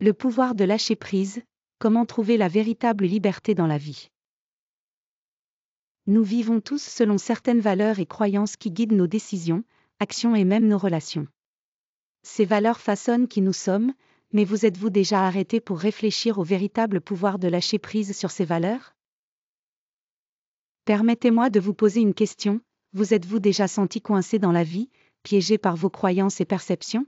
Le pouvoir de lâcher prise, comment trouver la véritable liberté dans la vie. Nous vivons tous selon certaines valeurs et croyances qui guident nos décisions, actions et même nos relations. Ces valeurs façonnent qui nous sommes, mais vous êtes-vous déjà arrêté pour réfléchir au véritable pouvoir de lâcher prise sur ces valeurs? Permettez-moi de vous poser une question, vous êtes-vous déjà senti coincé dans la vie, piégé par vos croyances et perceptions?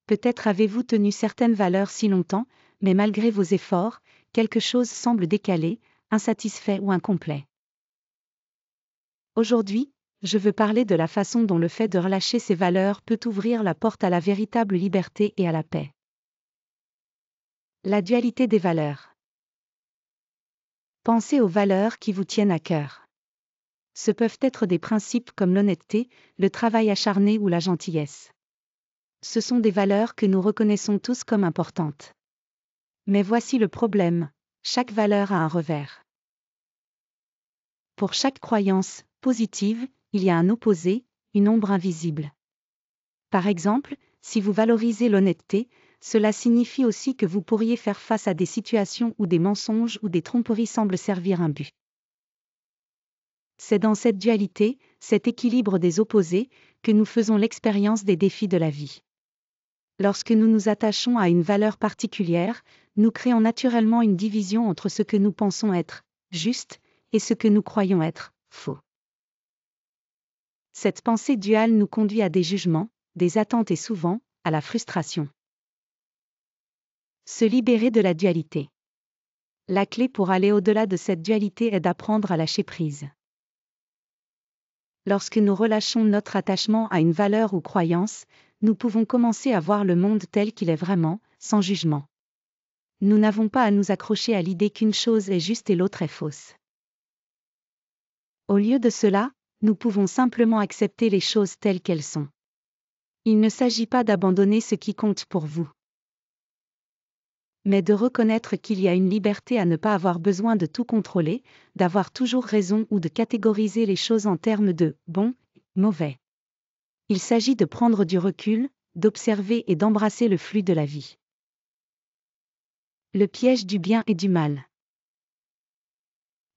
Peut-être avez-vous tenu certaines valeurs si longtemps, mais malgré vos efforts, quelque chose semble décalé, insatisfait ou incomplet. Aujourd'hui, je veux parler de la façon dont le fait de relâcher ces valeurs peut ouvrir la porte à la véritable liberté et à la paix. La dualité des valeurs. Pensez aux valeurs qui vous tiennent à cœur. Ce peuvent être des principes comme l'honnêteté, le travail acharné ou la gentillesse. Ce sont des valeurs que nous reconnaissons tous comme importantes. Mais voici le problème, chaque valeur a un revers. Pour chaque croyance positive, il y a un opposé, une ombre invisible. Par exemple, si vous valorisez l'honnêteté, cela signifie aussi que vous pourriez faire face à des situations où des mensonges ou des tromperies semblent servir un but. C'est dans cette dualité, cet équilibre des opposés, que nous faisons l'expérience des défis de la vie. Lorsque nous nous attachons à une valeur particulière, nous créons naturellement une division entre ce que nous pensons être juste et ce que nous croyons être faux. Cette pensée duale nous conduit à des jugements, des attentes et souvent, à la frustration. Se libérer de la dualité. La clé pour aller au-delà de cette dualité est d'apprendre à lâcher prise. Lorsque nous relâchons notre attachement à une valeur ou croyance, nous pouvons commencer à voir le monde tel qu'il est vraiment, sans jugement. Nous n'avons pas à nous accrocher à l'idée qu'une chose est juste et l'autre est fausse. Au lieu de cela, nous pouvons simplement accepter les choses telles qu'elles sont. Il ne s'agit pas d'abandonner ce qui compte pour vous, mais de reconnaître qu'il y a une liberté à ne pas avoir besoin de tout contrôler, d'avoir toujours raison ou de catégoriser les choses en termes de bon, mauvais. Il s'agit de prendre du recul, d'observer et d'embrasser le flux de la vie. Le piège du bien et du mal.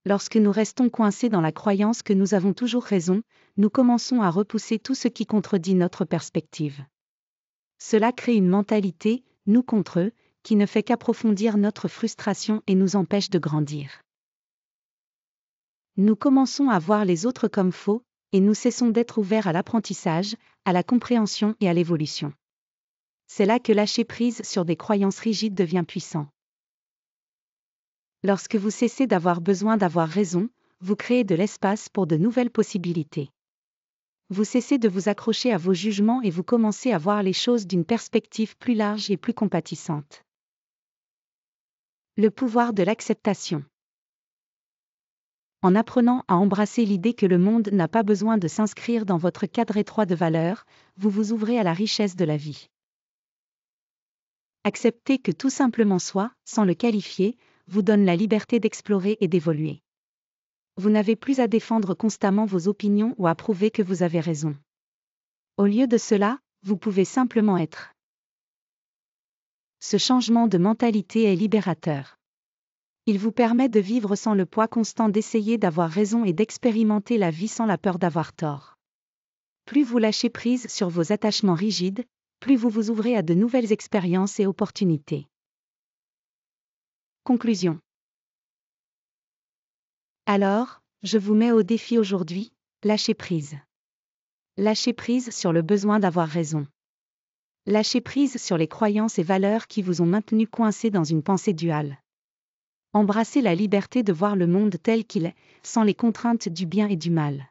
Lorsque nous restons coincés dans la croyance que nous avons toujours raison, nous commençons à repousser tout ce qui contredit notre perspective. Cela crée une mentalité, nous contre eux, qui ne fait qu'approfondir notre frustration et nous empêche de grandir. Nous commençons à voir les autres comme faux, et nous cessons d'être ouverts à l'apprentissage, à la compréhension et à l'évolution. C'est là que lâcher prise sur des croyances rigides devient puissant. Lorsque vous cessez d'avoir besoin d'avoir raison, vous créez de l'espace pour de nouvelles possibilités. Vous cessez de vous accrocher à vos jugements et vous commencez à voir les choses d'une perspective plus large et plus compatissante. Le pouvoir de l'acceptation. En apprenant à embrasser l'idée que le monde n'a pas besoin de s'inscrire dans votre cadre étroit de valeurs, vous vous ouvrez à la richesse de la vie. Accepter que tout simplement soit, sans le qualifier, vous donne la liberté d'explorer et d'évoluer. Vous n'avez plus à défendre constamment vos opinions ou à prouver que vous avez raison. Au lieu de cela, vous pouvez simplement être. Ce changement de mentalité est libérateur. Il vous permet de vivre sans le poids constant d'essayer d'avoir raison et d'expérimenter la vie sans la peur d'avoir tort. Plus vous lâchez prise sur vos attachements rigides, plus vous vous ouvrez à de nouvelles expériences et opportunités. Conclusion. Alors, je vous mets au défi aujourd'hui, lâchez prise. Lâchez prise sur le besoin d'avoir raison. Lâchez prise sur les croyances et valeurs qui vous ont maintenu coincé dans une pensée duale. Embrassez la liberté de voir le monde tel qu'il est, sans les contraintes du bien et du mal.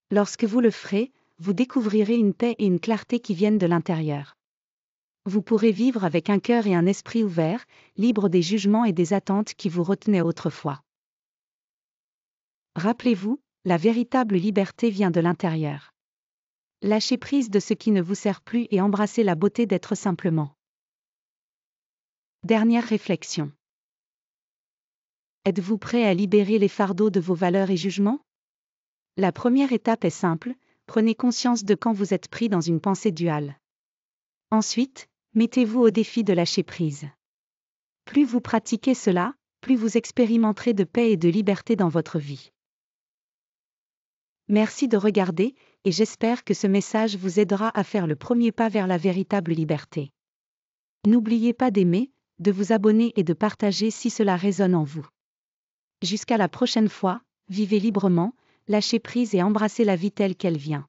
Lorsque vous le ferez, vous découvrirez une paix et une clarté qui viennent de l'intérieur. Vous pourrez vivre avec un cœur et un esprit ouverts, libres des jugements et des attentes qui vous retenaient autrefois. Rappelez-vous, la véritable liberté vient de l'intérieur. Lâchez prise de ce qui ne vous sert plus et embrassez la beauté d'être simplement. Dernière réflexion. Êtes-vous prêt à libérer les fardeaux de vos valeurs et jugements? La première étape est simple, prenez conscience de quand vous êtes pris dans une pensée duale. Ensuite, Mettez-vous au défi de lâcher prise. Plus vous pratiquez cela, plus vous expérimenterez de paix et de liberté dans votre vie. Merci de regarder, et j'espère que ce message vous aidera à faire le premier pas vers la véritable liberté. N'oubliez pas d'aimer, de vous abonner et de partager si cela résonne en vous. Jusqu'à la prochaine fois, vivez librement, lâchez prise et embrassez la vie telle qu'elle vient.